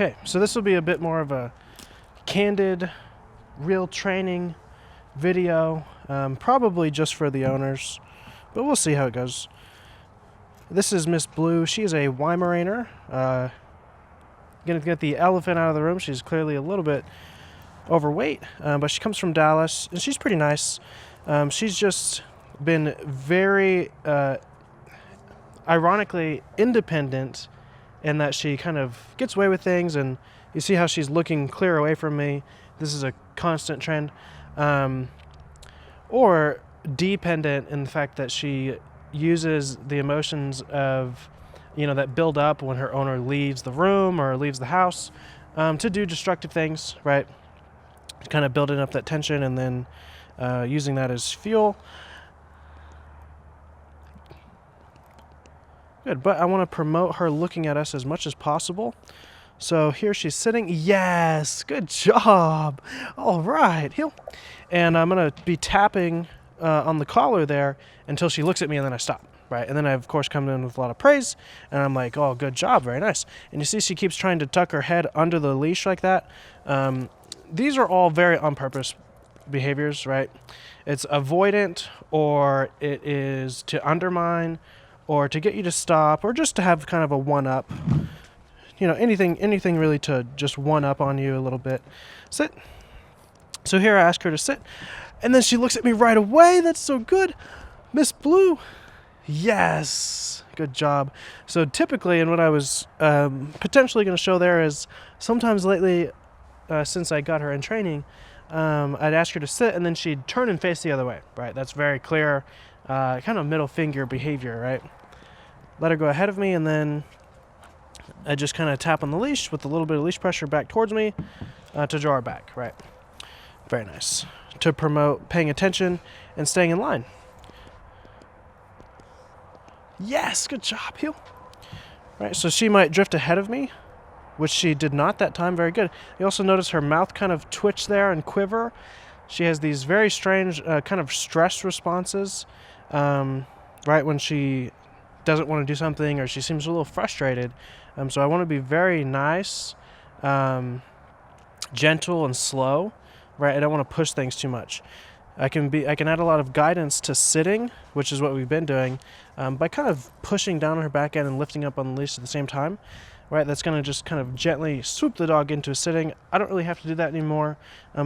Okay, so this will be a bit more of a candid, real training video, probably just for the owners, but we'll see how it goes. This is Miss Blue. She is a Weimaraner. Gonna get the elephant out of the room. She's clearly a little bit overweight, but she comes from Dallas, and she's pretty nice. She's just been very, ironically, independent in that she kind of gets away with things, and you see how she's looking clear away from me. This is a constant trend. Or dependent in the fact that she uses the emotions of, that build up when her owner leaves the room or leaves the house, to do destructive things, right? Kind of building up that tension and then using that as fuel. Good, but I want to promote her looking at us as much as possible. So here she's sitting. Yes, good job. All right, heel. And I'm going to be tapping on the collar there until she looks at me, and then I stop, right? And then I, of course, come in with a lot of praise, and I'm like, oh, good job, very nice. And you see she keeps trying to tuck her head under the leash like that. These are all very on-purpose behaviors, right? It's avoidant, or it is to undermine, or to get you to stop, or just to have kind of a one-up. Anything really to just one-up on you a little bit. Sit. So here I ask her to sit, and then she looks at me right away. That's so good. Miss Blue. Yes. Good job. So typically, and what I was potentially going to show there is sometimes lately, since I got her in training, I'd ask her to sit, and then she'd turn and face the other way, right? That's very clear, kind of middle finger behavior, right? Let her go ahead of me, and then I just kind of tap on the leash with a little bit of leash pressure back towards me to draw her back, right? Very nice. To promote paying attention and staying in line. Yes, good job, heel. Right, so she might drift ahead of me, which she did not that time. Very good. You also notice her mouth kind of twitch there and quiver. She has these very strange kind of stress responses, right when she doesn't want to do something or she seems a little frustrated. So I want to be very nice, gentle and slow, right? I don't want to push things too much. I can add a lot of guidance to sitting, which is what we've been doing, by kind of pushing down on her back end and lifting up on the leash at the same time, right? That's going to just kind of gently swoop the dog into a sitting. I don't really have to do that anymore.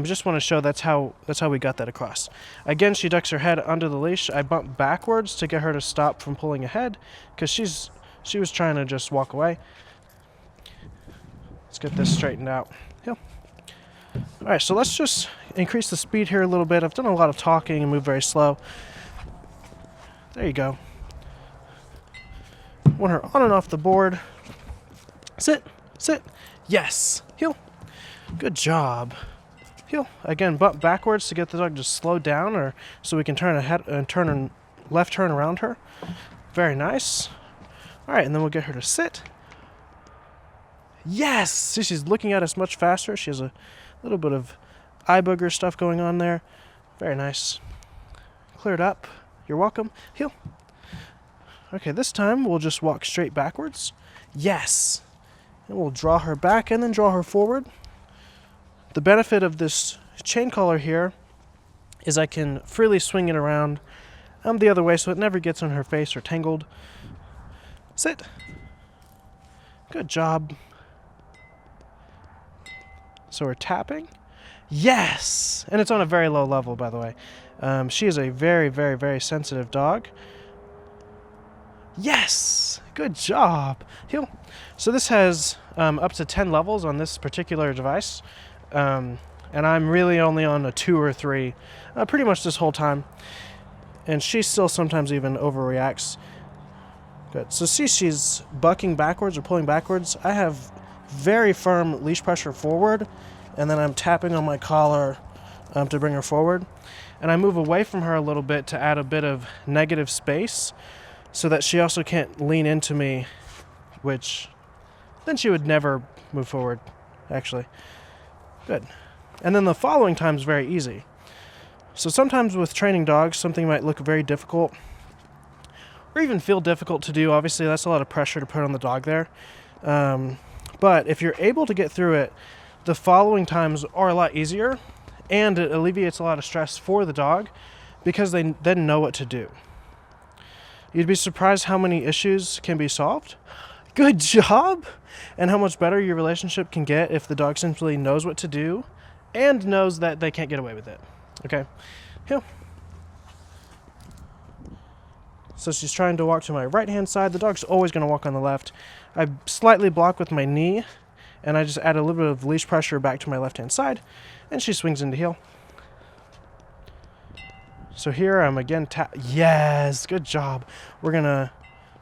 Just want to show that's how we got that across. Again, she ducks her head under the leash. I bump backwards to get her to stop from pulling ahead because she was trying to just walk away. Let's get this straightened out. Heel. All right, so let's just increase the speed here a little bit. I've done a lot of talking and moved very slow. There you go. Want her on and off the board. Sit, sit. Yes. Heel. Good job. Heel. Again, bump backwards to get the dog to slow down, or so we can turn ahead and left turn around her. Very nice. All right, and then we'll get her to sit. Yes. See, she's looking at us much faster. She has a little bit of eye booger stuff going on there. Very nice. Cleared up. You're welcome. Heel. Okay, this time we'll just walk straight backwards. Yes. And we'll draw her back and then draw her forward. The benefit of this chain collar here is I can freely swing it around the other way so it never gets on her face or tangled. Sit. Good job. So we're tapping. Yes! And it's on a very low level, by the way. She is a very, very, very sensitive dog. Yes! Good job. Heel. So this has up to 10 levels on this particular device. And I'm really only on a 2 or 3 pretty much this whole time. And she still sometimes even overreacts. Good. So see, she's bucking backwards or pulling backwards. I have very firm leash pressure forward, and then I'm tapping on my collar to bring her forward. And I move away from her a little bit to add a bit of negative space so that she also can't lean into me, which then she would never move forward, actually. Good. And then the following time is very easy. So sometimes with training dogs, something might look very difficult or even feel difficult to do. Obviously, that's a lot of pressure to put on the dog there. But if you're able to get through it, the following times are a lot easier, and it alleviates a lot of stress for the dog because they then know what to do. You'd be surprised how many issues can be solved. Good job! And how much better your relationship can get if the dog simply knows what to do and knows that they can't get away with it. Okay? Heel. So she's trying to walk to my right-hand side. The dog's always going to walk on the left. I slightly block with my knee, and I just add a little bit of leash pressure back to my left-hand side, and she swings into heel. So here I'm again tap. Yes, good job. We're going to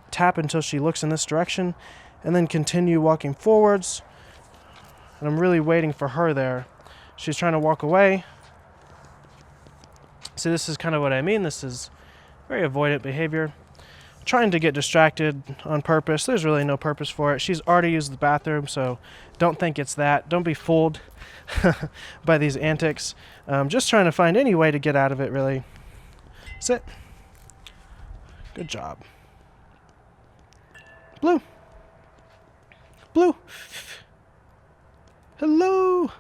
tap until she looks in this direction, and then continue walking forwards. And I'm really waiting for her there. She's trying to walk away. See, this is kind of what I mean. This is very avoidant behavior. Trying to get distracted on purpose. There's really no purpose for it. She's already used the bathroom, so don't think it's that. Don't be fooled by these antics. Just trying to find any way to get out of it, really. Sit. Good job. Blue. Blue. Hello.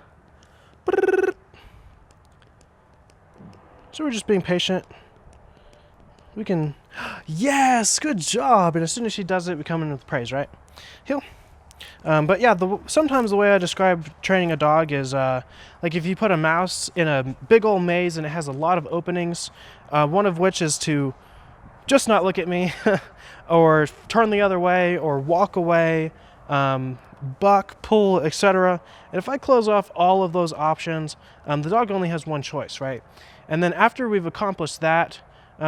So we're just being patient. We can, yes, good job. And as soon as she does it, we come in with praise, right? Heel. But yeah, sometimes the way I describe training a dog is like if you put a mouse in a big old maze and it has a lot of openings, one of which is to just not look at me or turn the other way or walk away, buck, pull, etc. And if I close off all of those options, the dog only has one choice, right? And then after we've accomplished that,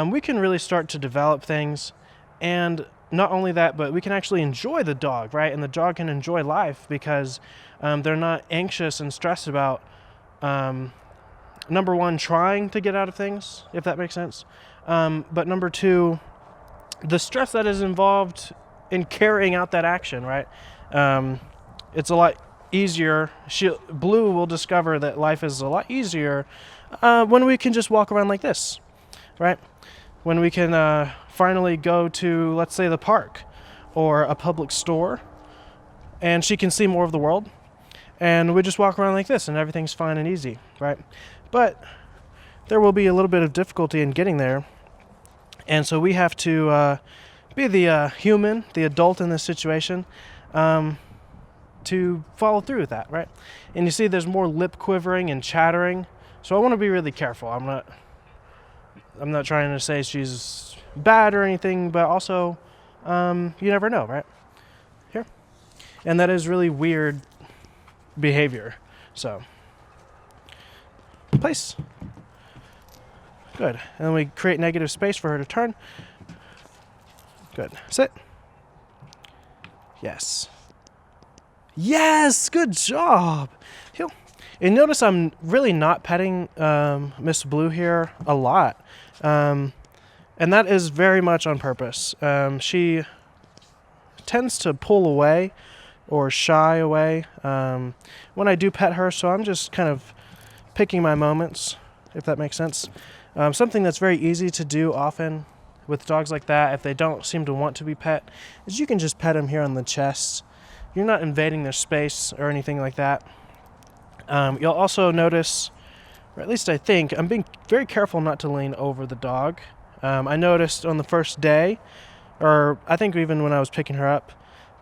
we can really start to develop things. And not only that, but we can actually enjoy the dog, right? And the dog can enjoy life because they're not anxious and stressed about, number one, trying to get out of things, if that makes sense. But number two, the stress that is involved in carrying out that action, right? It's a lot easier. Blue will discover that life is a lot easier when we can just walk around like this, right? When we can finally go to, let's say, the park or a public store, and she can see more of the world, and we just walk around like this, and everything's fine and easy, right? But there will be a little bit of difficulty in getting there, and so we have to be the human, the adult in this situation, to follow through with that, right? And you see there's more lip quivering and chattering, so I want to be really careful. I'm not trying to say she's bad or anything, but also you never know, right? Here. And that is really weird behavior. So place. Good. And then we create negative space for her to turn. Good. Sit. Yes. Yes, good job. Heel. And notice I'm really not petting Miss Blue here a lot. And that is very much on purpose. She tends to pull away or shy away when I do pet her, so I'm just kind of picking my moments, if that makes sense. Something that's very easy to do often with dogs like that, if they don't seem to want to be pet, is you can just pet them here on the chest. You're not invading their space or anything like that. You'll also notice, or at least I think, I'm being very careful not to lean over the dog. I noticed on the first day, or I think even when I was picking her up,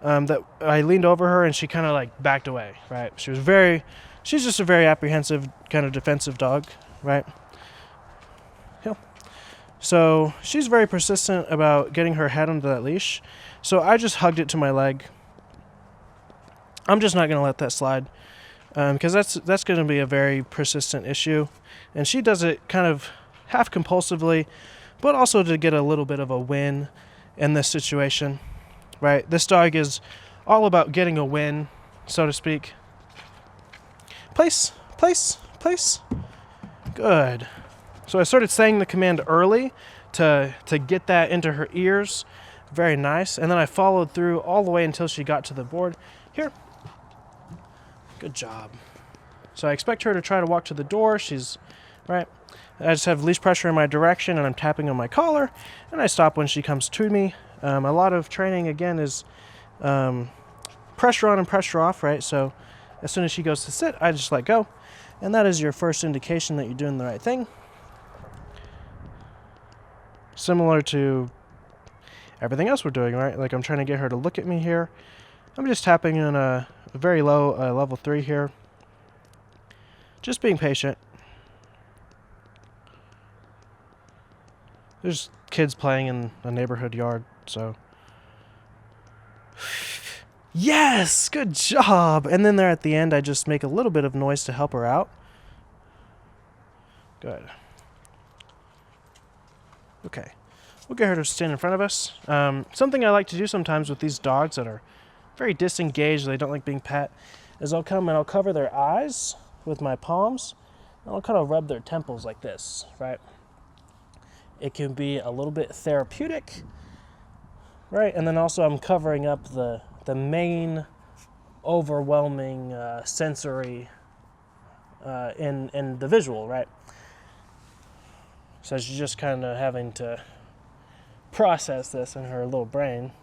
that I leaned over her and she kind of like backed away, right? She's just a very apprehensive, kind of defensive dog, right? Yeah. So she's very persistent about getting her head onto that leash. So I just hugged it to my leg. I'm just not going to let that slide because that's going to be a very persistent issue. And she does it kind of half compulsively, but also to get a little bit of a win in this situation, right? This dog is all about getting a win, so to speak. Place, place, place. Good. So I started saying the command early to get that into her ears. Very nice. And then I followed through all the way until she got to the board. Here. Good job. So I expect her to try to walk to the door. She's, right. I just have leash pressure in my direction and I'm tapping on my collar and I stop when she comes to me. A lot of training, again, is pressure on and pressure off, right? So as soon as she goes to sit, I just let go. And that is your first indication that you're doing the right thing. Similar to everything else we're doing, right? Like I'm trying to get her to look at me here. I'm just tapping in a very low level 3 here. Just being patient. There's kids playing in a neighborhood yard, so. Yes, good job. And then there at the end, I just make a little bit of noise to help her out. Good. Okay. We'll get her to stand in front of us. Something I like to do sometimes with these dogs that are very disengaged, they don't like being pet, is I'll come and I'll cover their eyes with my palms, and I'll kind of rub their temples like this, right? It can be a little bit therapeutic, right? And then also I'm covering up the main overwhelming sensory in the visual, right? So she's just kind of having to process this in her little brain.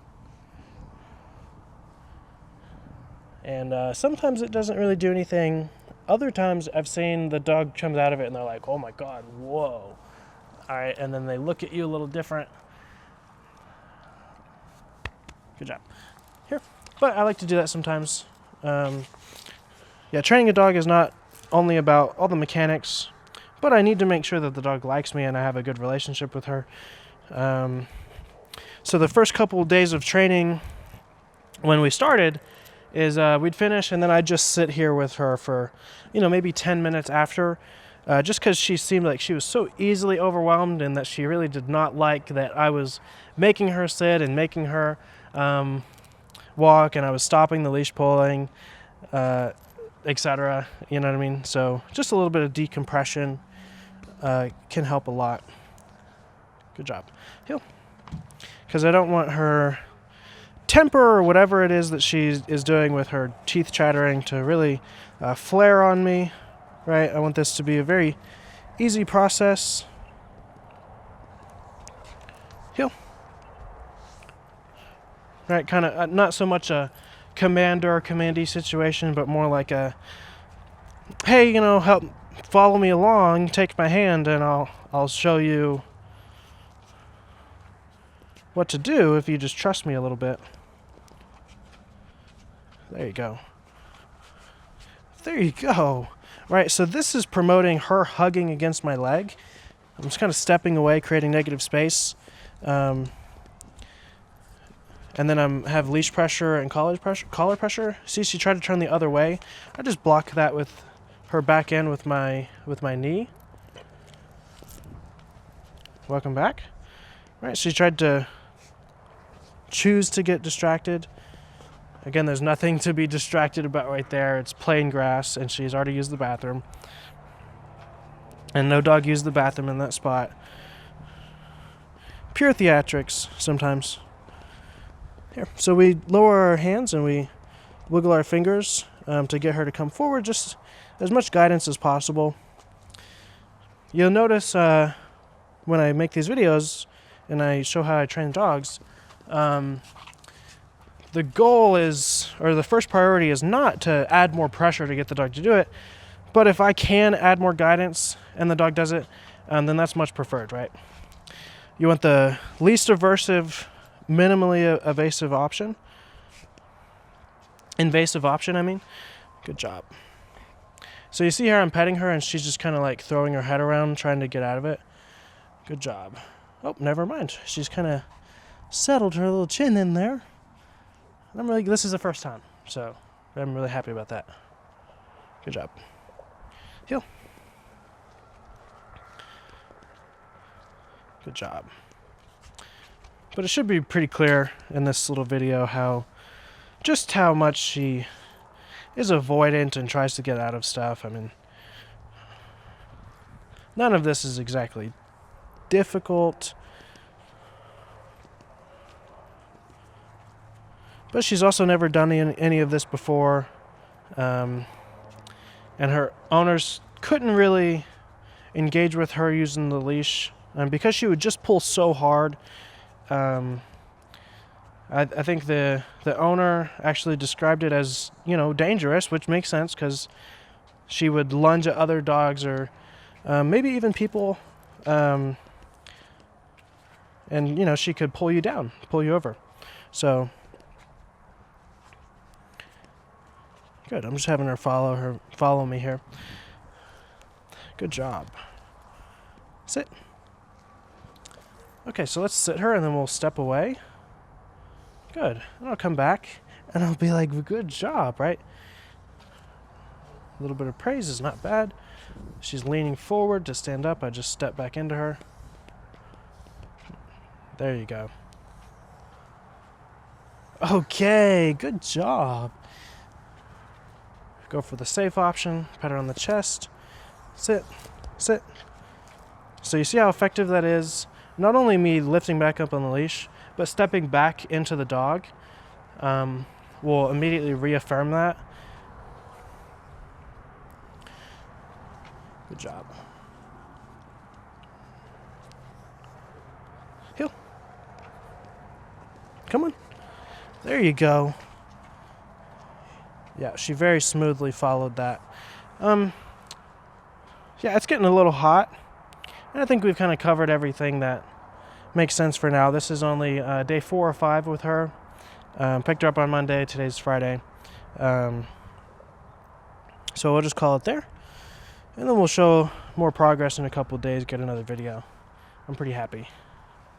And sometimes it doesn't really do anything. Other times I've seen the dog comes out of it and they're like, oh my God, whoa. All right, and then they look at you a little different. Good job. Here. But I like to do that sometimes. Yeah, training a dog is not only about all the mechanics, but I need to make sure that the dog likes me and I have a good relationship with her. So the first couple of days of training when we started is we'd finish and then I'd just sit here with her for, maybe 10 minutes after, just because she seemed like she was so easily overwhelmed and that she really did not like that I was making her sit and making her walk, and I was stopping the leash pulling, etc. You know what I mean? So just a little bit of decompression can help a lot. Good job. Heel. Because I don't want her temper or whatever it is that she is doing with her teeth chattering to really flare on me, right? I want this to be a very easy process. Heel. Right, kind of not so much a commander or commandee situation, but more like a, hey, help follow me along, take my hand, and I'll show you what to do if you just trust me a little bit. There you go. There you go. Right, so this is promoting her hugging against my leg. I'm just kind of stepping away, creating negative space. And then I have leash pressure and collar pressure. See, she tried to turn the other way. I just block that with her back end with my knee. Welcome back. Right, she tried to choose to get distracted. Again, there's nothing to be distracted about right there. It's plain grass, and she's already used the bathroom. And no dog used the bathroom in that spot. Pure theatrics sometimes. Here. So we lower our hands and we wiggle our fingers to get her to come forward, just as much guidance as possible. You'll notice when I make these videos and I show how I train dogs, the goal is, or the first priority is not to add more pressure to get the dog to do it, but if I can add more guidance and the dog does it, then that's much preferred, right? You want the least aversive, minimally invasive option. I mean. Good job. So you see here I'm petting her and she's just kind of like throwing her head around trying to get out of it. Good job. Oh, never mind. She's kind of settled her little chin in there. This is the first time, so I'm really happy about that. Good job. Heel. Good job. But it should be pretty clear in this little video how much she is avoidant and tries to get out of stuff. I mean, none of this is exactly difficult. But she's also never done any of this before. And her owners couldn't really engage with her using the leash. And because she would just pull so hard, I think the owner actually described it as, dangerous, which makes sense because she would lunge at other dogs or maybe even people, and she could pull you down, pull you over. So good. I'm just having her follow me here. Good job. Sit. Okay, so let's sit her and then we'll step away. Good. And I'll come back and I'll be like, good job, right? A little bit of praise is not bad. She's leaning forward to stand up. I just step back into her. There you go. Okay, good job. Go for the safe option. Pet her on the chest. Sit. Sit. So you see how effective that is? Not only me lifting back up on the leash, but stepping back into the dog will immediately reaffirm that. Good job. Heel. Come on. There you go. Yeah, she very smoothly followed that. Yeah, it's getting a little hot. And I think we've kind of covered everything that makes sense for now. This is only day 4 or 5 with her. Picked her up on Monday. Today's Friday. So we'll just call it there. And then we'll show more progress in a couple of days, get another video. I'm pretty happy.